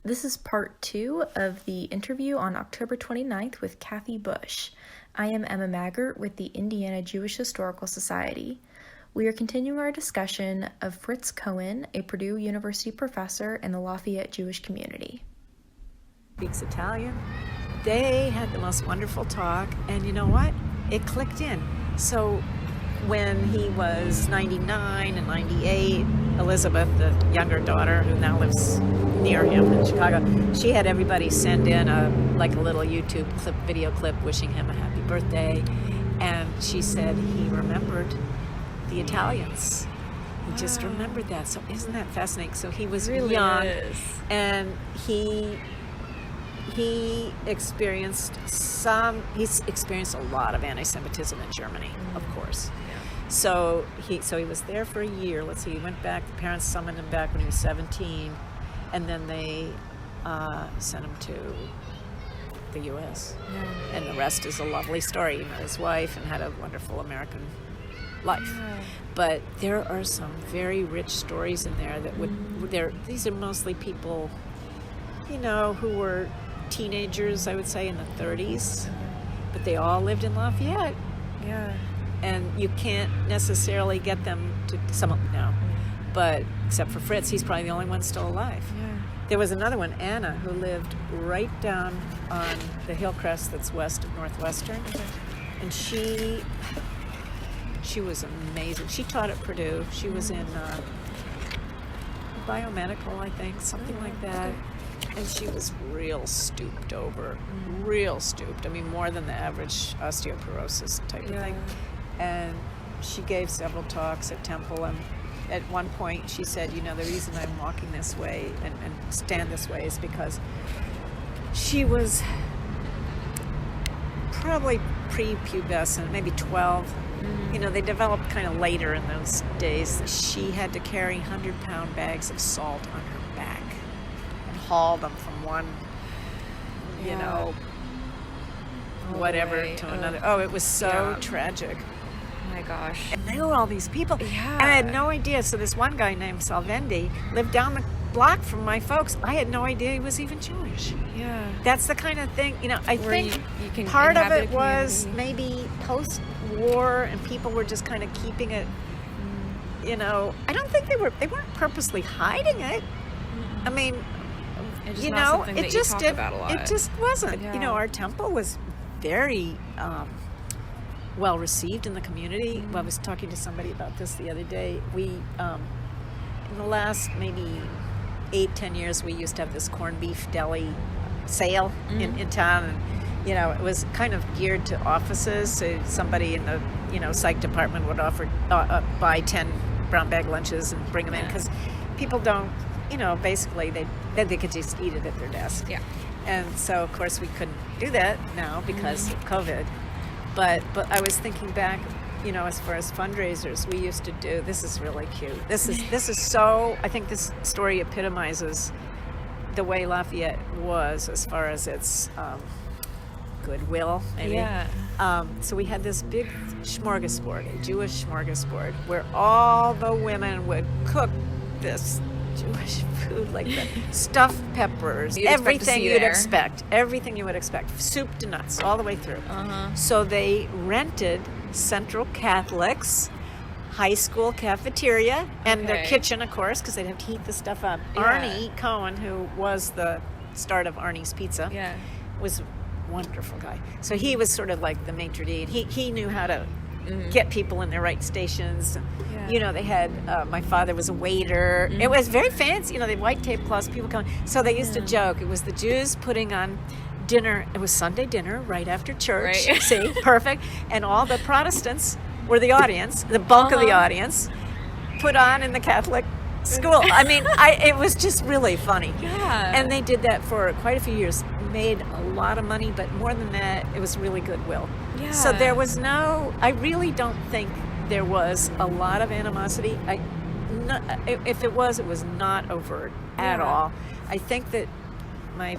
This is part 2 of the interview on October 29th with Kathy Busch. I am Emma Maggart with the Indiana Jewish Historical Society. We are continuing our discussion of Fritz Cohen, a Purdue University professor in the Lafayette Jewish community. Speaks Italian. They had the most wonderful talk, and you know what? It clicked in. So when he was 99 and 98, Elizabeth, the younger daughter who now lives near him in Chicago, she had everybody send in a little YouTube video clip wishing him a happy birthday, and she said he remembered the Italians. He just remembered that. So isn't that fascinating? So he was Really young, is. and he experienced a lot of anti-Semitism in Germany, of course. Yeah. So he was there for a year. Let's see, he went back. The parents summoned him back when he was 17, and then they sent him to the U.S. Yeah. And the rest is a lovely story. He met his wife and had a wonderful American life. Yeah. But there are some very rich stories in there that these are mostly people, who were teenagers, I would say, in the 30s, but they all lived in Lafayette. Yeah. And you can't necessarily get them to, some of them now, but except for Fritz, he's probably the only one still alive. Yeah. There was another one, Anna, who lived right down on the hill crest that's west of Northwestern, and she was amazing. She taught at Purdue. She was in biomedical, I think, something like that. And she was real stooped over, real stooped. I mean, more than the average osteoporosis type of thing. And she gave several talks at Temple, and at one point she said, the reason I'm walking this way and stand this way is because she was probably prepubescent, maybe 12. They developed kind of later in those days. She had to carry 100-pound bags of salt on her back and haul them from one, whatever to another. Oh, it was so tragic. Oh my gosh. And there were all these people. Yeah. And I had no idea. So this one guy named Salvendi lived down the block from my folks. I had no idea he was even Jewish. Yeah. That's the kind of thing, I Where think you can part of inhabit it a was community. maybe post-war, and people were just kind of keeping it, I don't think they weren't purposely hiding it. I mean, It's just not something that it you just talk did, about a lot. it just wasn't. Yeah. Our temple was very well received in the community. Well, I was talking to somebody about this the other day. We, in the last maybe 8-10 years, we used to have this corned beef deli sale in town, and it was kind of geared to offices. So somebody in the psych department would offer buy 10 brown bag lunches and bring them in, because people don't, basically they could just eat it at their desk. Yeah. And so of course we couldn't do that now because of COVID. But I was thinking back, as far as fundraisers, we used to do. This is really cute. This is so. I think this story epitomizes the way Lafayette was as far as its goodwill, maybe. Yeah. So we had this big smorgasbord, a Jewish smorgasbord, where all the women would cook this Jewish food, like the stuffed peppers, everything you would expect, soup to nuts, all the way through. So they rented Central Catholic's high school cafeteria and their kitchen, of course, because they'd have to heat the stuff up. Yeah. Arnie Cohen, who was the start of Arnie's Pizza, was a wonderful guy. So he was sort of like the maitre d'. He knew how to get people in their right stations. They had, my father was a waiter. It was very fancy, they had white tablecloths, people coming. So they used to joke, it was the Jews putting on dinner. It was Sunday dinner right after church. Right. See, perfect. And all the Protestants were the audience, the bulk of the audience, put on in the Catholic school. I mean, it was just really funny. Yeah. And they did that for quite a few years, made a lot of money, but more than that, it was really goodwill. Yeah. So there was I really don't think there was a lot of animosity. If it was not overt at all. I think that my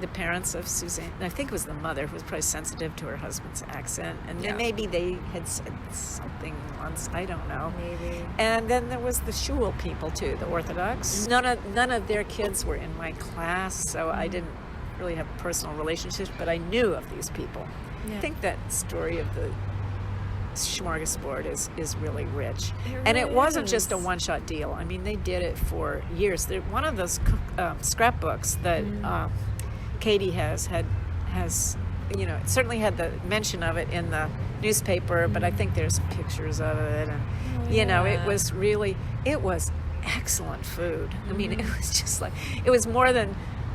the parents of Suzanne, I think it was the mother who was probably sensitive to her husband's accent, and then Yeah. maybe they had said something once, I don't know. Maybe. And then there was the Shul people too, the Orthodox. None of their kids were in my class, so I didn't really have personal relationships, but I knew of these people. Yeah. I think that story of the smorgasbord is really rich. And it really wasn't is. just a one-shot deal. I mean, they did it for years. One of those scrapbooks that Katie has, you know, it certainly had the mention of it in the newspaper, but I think there's pictures of it. And, you know, it was excellent food. I mean, it was just like, it was more than,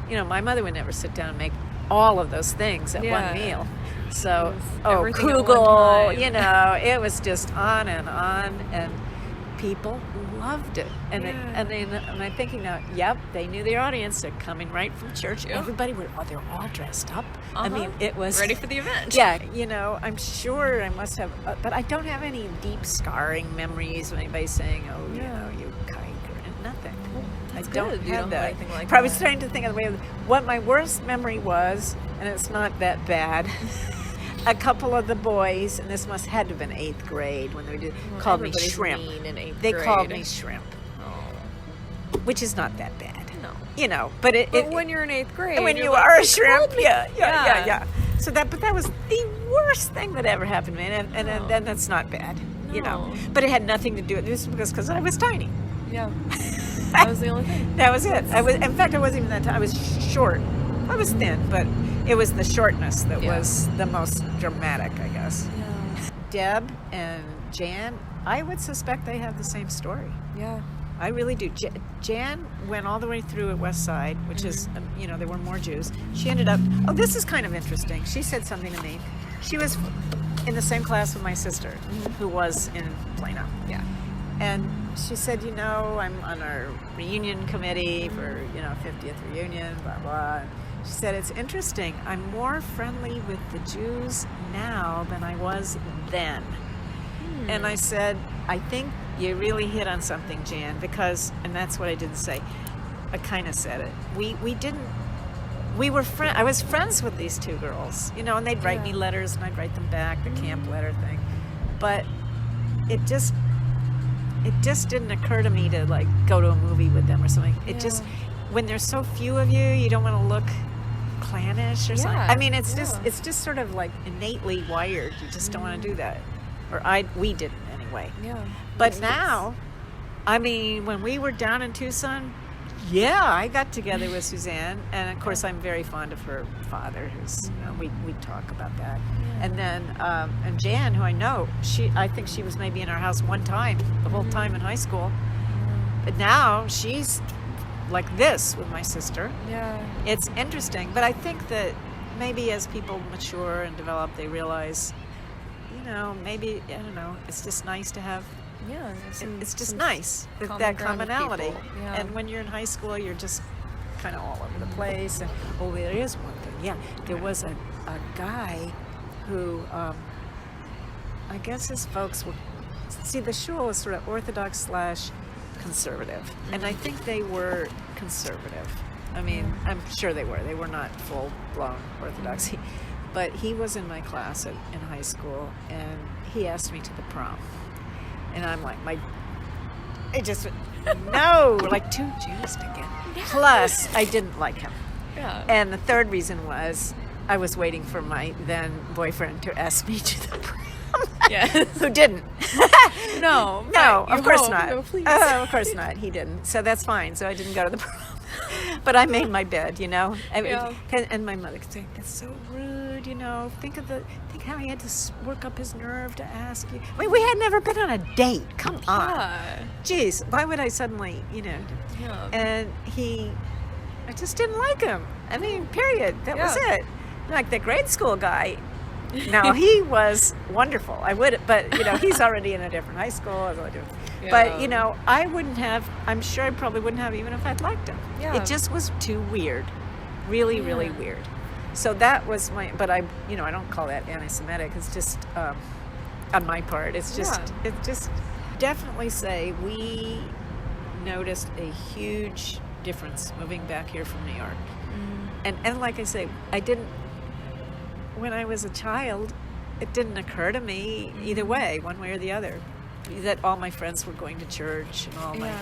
you know, my mother would never sit down and make all of those things at one meal. So, everything at one kugel, time. you know, it was just on, and people loved it. And and I'm thinking now, yep, they knew their audience. They're coming right from church. Yep. Everybody they're all dressed up. I mean, it was ready for the event. Yeah, you know, I'm sure I must have, but I don't have any deep scarring memories of anybody saying, "Oh, you know, you kike," or nothing. I don't good. You have don't that. have anything like Probably that. starting to think of the way what my worst memory was, and it's not that bad. A couple of the boys, and this had to have been 8th grade when they did, called me everybody's shrimp. mean in 8th They grade. called me shrimp, Oh, which is not that bad. no. You know, but when you're in 8th grade, when you're you like, are a "You shrimp, called me." yeah. So but that was the worst thing that ever happened to me, and then that's not bad, you know. No. But it had nothing to do with this because I was tiny. Yeah. That was the only thing. That was it. In fact, I wasn't even that tiny. I was short. I was thin, but it was the shortness that was the most dramatic, I guess. Yeah. Deb and Jan, I would suspect they have the same story. Yeah. I really do. Jan went all the way through at West Side, which is, you know, there were more Jews. She ended up, this is kind of interesting. She said something to me. She was in the same class with my sister, who was in Plano. Yeah. And she said, you know, I'm on our reunion committee for, you know, 50th reunion, blah, blah. And she said, it's interesting. I'm more friendly with the Jews now than I was then. And I said, I think you really hit on something, Jan, because, and that's what I didn't say. I kind of said it. We were friends. I was friends with these two girls, you know, and they'd write me letters and I'd write them back, the camp letter thing. But it just didn't occur to me to like go to a movie with them or something. It just, when there's so few of you, you don't want to look clannish or something. I mean, it's just sort of like innately wired. You just don't want to do that. Or we didn't anyway. Yeah. But now, I mean, when we were down in Tucson, I got together with Suzanne, and of course I'm very fond of her father, who's, you know, we talk about that. And then, and Jan, who I know, I think she was maybe in our house one time, the whole time in high school. But now she's like this with my sister. Yeah. It's interesting, but I think that maybe as people mature and develop, they realize, you know, maybe, I don't know, it's just nice to have, Yeah. it's just nice, common that ground with commonality. people. Yeah. And when you're in high school, you're just kind of all over the place. And, there is one thing. Yeah, there was a guy who, I guess his folks were, see, the shul was sort of Orthodox / conservative. And I think they were conservative. I mean, I'm sure they were. They were not full-blown Orthodoxy. But he was in my class in high school, and he asked me to the prom. And I'm like, no, like 2 Jews together. Plus, I didn't like him. Yeah. And the third reason was I was waiting for my then boyfriend to ask me to the prom. Yeah. Who didn't. No, of course not. No, please. Of course not. He didn't. So that's fine. So I didn't go to the prom. But I made my bed, you know. And my mother could say, "That's so rude, you know. Think how he had to work up his nerve to ask you." I mean, we had never been on a date. Come on. Yeah. Jeez, why would I suddenly, you know? Yeah. And I just didn't like him. I mean, period. That was it. Like the grade school guy. Now he was wonderful. But you know, he's already in a different high school. But you know, I'm sure I probably wouldn't have even if I'd liked him. Yeah. It just was too weird. Really, really weird. So that was but I don't call that anti-Semitic. It's just, on my part, it's just definitely say we noticed a huge difference moving back here from New York. and like I say, when I was a child, it didn't occur to me either way, one way or the other, that all my friends were going to church and all my,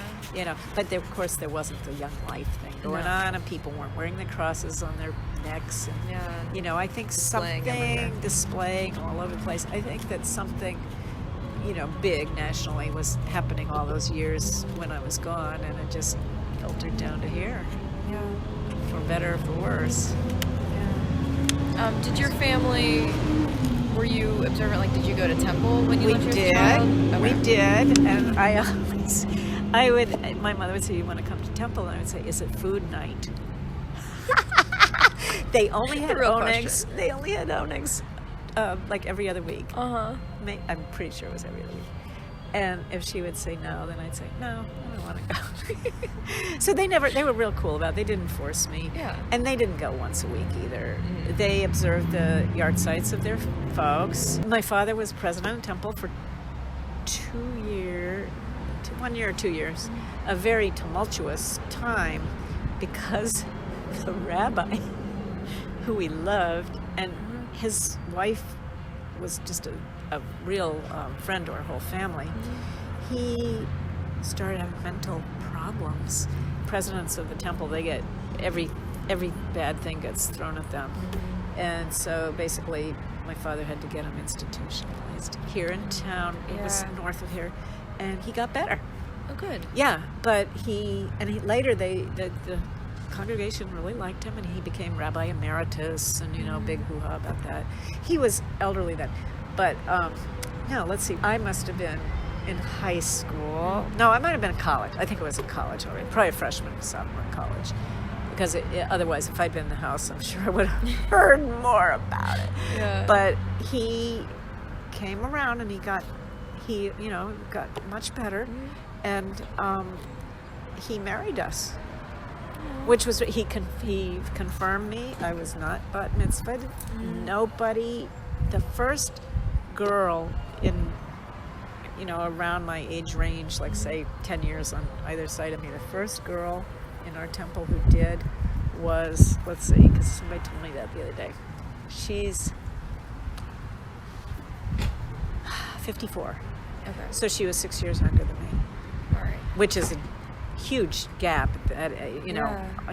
but of course there wasn't the Young Life thing going on, and people weren't wearing the crosses on their necks, and I think displaying all over the place. I think that something, big nationally was happening all those years when I was gone, and it just filtered down to here. Yeah. For better or for worse. Yeah. Did your family, were you observant? Like, did you go to temple when you lived your child? Okay. We did, and my mother would say, "You want to come to temple?" And I would say, "Is it food night?" They only had onigs. They only had onigs, like every other week. I'm pretty sure it was every other week. And if she would say no, then I'd say, no, I don't want to go. So they were real cool about it. They didn't force me. Yeah. And they didn't go once a week either. Mm-hmm. They observed the yard sites of their folks. My father was president of Temple for 1 year or 2 years. Mm-hmm. A very tumultuous time, because the rabbi, who he loved, and his wife was just a real friend to our whole family. Mm-hmm. He started having mental problems. Presidents of the temple, they get every bad thing gets thrown at them. Mm-hmm. And so basically my father had to get him institutionalized here in town. It was north of here, and he got better. Oh, good. Yeah, but later the congregation really liked him, and he became Rabbi Emeritus, and big hoo-ha about that. He was elderly then. But, let's see, I must have been in high school. No, I might have been in college. I think it was in college already, probably a freshman or sophomore in college. Because otherwise, if I'd been in the house, I'm sure I would have heard more about it. Yeah. But he came around, and he got much better, and he married us. Which was, he confirmed me. I was not bat mitzvahed. Nobody, the first girl in, around my age range, like say 10 years on either side of me, the first girl in our temple who did was, let's see, because somebody told me that the other day. She's 54. Okay. So she was 6 years younger than me. All right. Which is a huge gap.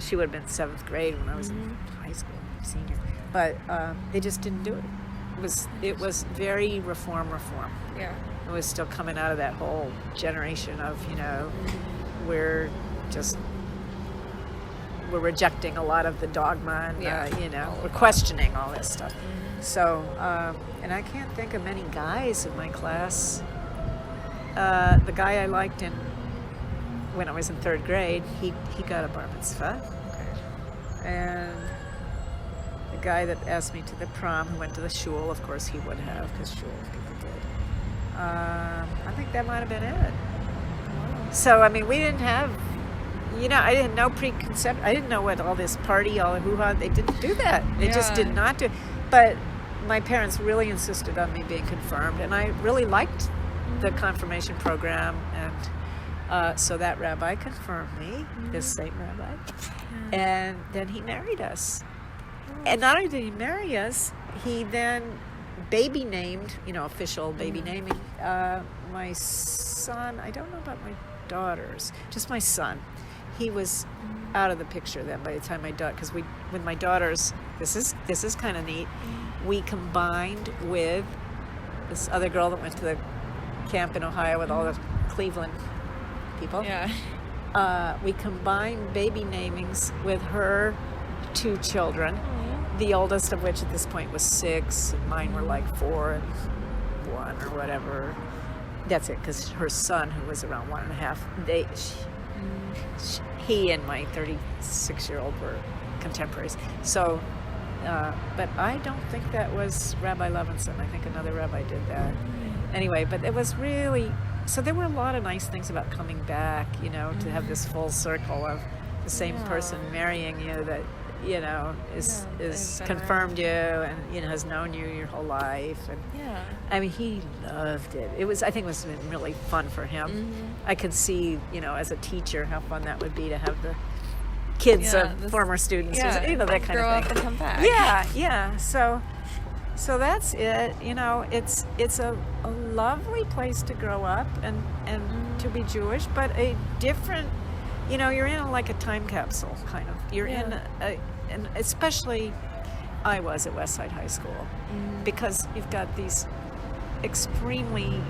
She would have been 7th grade when I was in high school, senior. But they just didn't do it. It was very reform. Yeah. It was still coming out of that whole generation of, we're rejecting a lot of the dogma, and we're questioning all this stuff. So, and I can't think of many guys in my class. The guy I liked when I was in 3rd grade, he got a bar mitzvah. Okay. And the guy that asked me to the prom, who went to the shul, of course he would have, because shul people did. I think that might have been it. So, we didn't have, I didn't know preconception. I didn't know what all this party, all the hoo-ha, they didn't do that. They just did not do it. But my parents really insisted on me being confirmed, and I really liked the confirmation program, and so that rabbi confirmed me, this same rabbi, and then he married us. And not only did he marry us, he then baby named, official baby naming, my son. I don't know about my daughters, just my son. He was out of the picture then by the time my daughter, because with my daughters, this is kind of neat. We combined with this other girl that went to the camp in Ohio with all the Cleveland people. Yeah. We combined baby namings with her 2 children, the oldest of which at this point was 6, and mine were like 4 and 1 or whatever. That's it, because her son, who was around 1.5, he and my 36-year-old were contemporaries. So, but I don't think that was Rabbi Levinson. I think another rabbi did that. Anyway, but it was really, so there were a lot of nice things about coming back, to have this full circle of the same person marrying you that, is confirmed you and, has known you your whole life. And he loved it. I think it was really fun for him. I could see, as a teacher, how fun that would be to have the kids of former students, that kind grow of thing. up and come back. Yeah. So that's it. It's a lovely place to grow up and to be Jewish, but a different. You're in like a time capsule, kind of. You're in and especially I was at Westside High School because you've got these extremely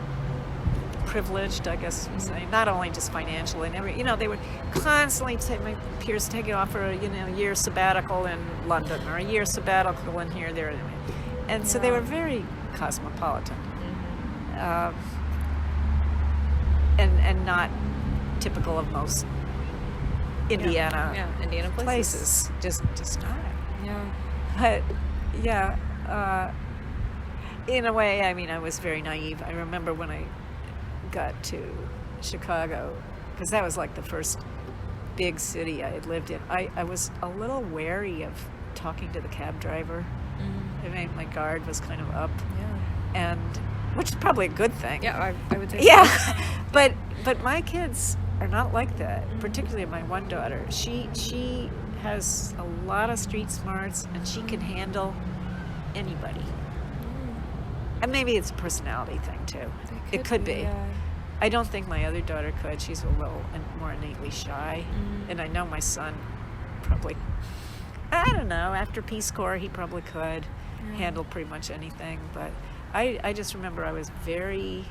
privileged, I guess you say, not only just financially and they would constantly my peers take it off for a year sabbatical in London or a year sabbatical in here, there, and so they were very cosmopolitan, and not typical of most Indiana places. Just not. But in a way, I was very naive. I remember when I got to Chicago, because that was like the first big city I had lived in. I was a little wary of talking to the cab driver. My guard was kind of up, and which is probably a good thing. Yeah, I would say. Yeah, so. but my kids are not like that. Particularly my one daughter. She has a lot of street smarts, and she can handle anybody. And maybe it's a personality thing too. It could be. Yeah. I don't think my other daughter could. She's a little more innately shy. And I know my son probably, I don't know, after Peace Corps he probably could handle pretty much anything. But I just remember I was very,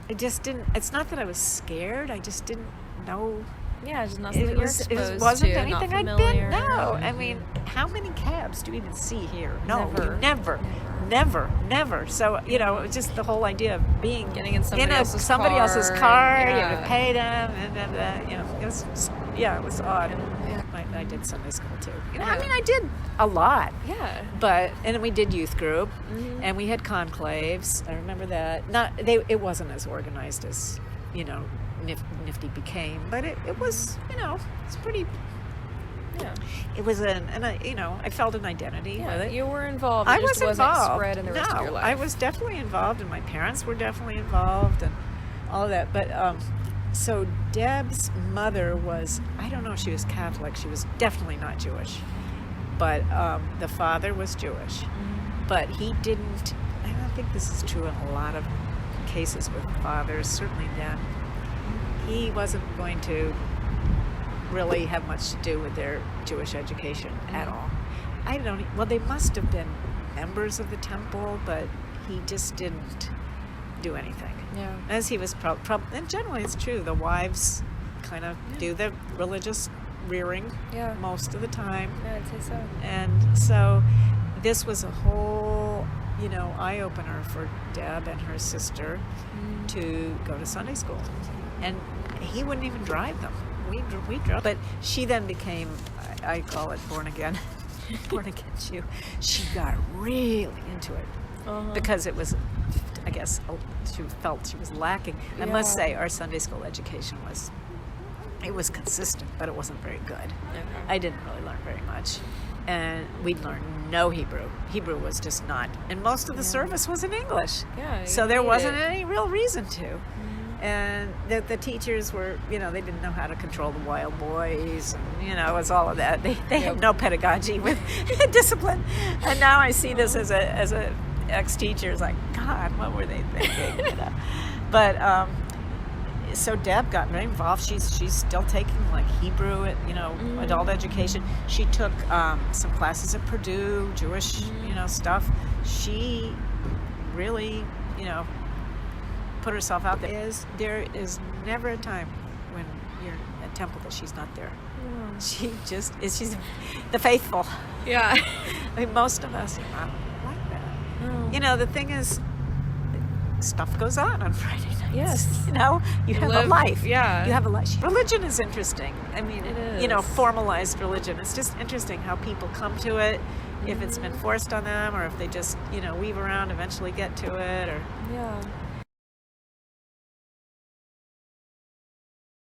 it's not that I was scared, I just didn't know. Yeah, just not something you're exposed it wasn't to, anything not I'd familiar. been. No, how many cabs do you even see here? No, never. So it was just the whole idea of getting in somebody else's car. You had to pay them, and it was odd. I did Sunday school too. I did a lot. Yeah. And we did youth group, and we had conclaves. I remember that. It wasn't as organized as Nifty became, but it was, it's pretty. Yeah. It was I felt an identity with it. You were involved. I was wasn't involved. Spread in the rest of your life. I was definitely involved, and my parents were definitely involved, and all of that. But so Deb's mother was, I don't know if she was Catholic. She was definitely not Jewish, but the father was Jewish. But he didn't. I don't think this is true in a lot of cases with fathers. Certainly then. He wasn't going to really have much to do with their Jewish education at all. They must have been members of the temple, but he just didn't do anything. Yeah. As he was and generally it's true, the wives kind of do the religious rearing most of the time. Yeah, I'd say so. And so this was a whole, eye-opener for Deb and her sister to go to Sunday school. And he wouldn't even drive them. We drove. But she then became, I call it born again Jew. She got really into it because it was, I guess, she felt she was lacking. I must say our Sunday school education was consistent, but it wasn't very good. Okay. I didn't really learn very much. And we'd learned no Hebrew. Hebrew was just not. And most of the service was in English. Yeah, so there wasn't any real reason to. And the teachers were, they didn't know how to control the wild boys, and, it was all of that. They had no pedagogy with discipline. And now I see this as a ex-teacher. It's like, God, what were they thinking? But so Deb got very involved. She's still taking like Hebrew, adult education. She took some classes at Purdue, Jewish, stuff. She really, put herself out there. There is never a time when you're at temple that she's not there. She just is. She's the faithful. Yeah. Most of us are not like that. No. The thing is, stuff goes on Friday nights. Yes. You have a life. Yeah. You have a life. Religion is interesting. It is. Formalized religion. It's just interesting how people come to it, if it's been forced on them, or if they just, weave around, eventually get to it, or. Yeah.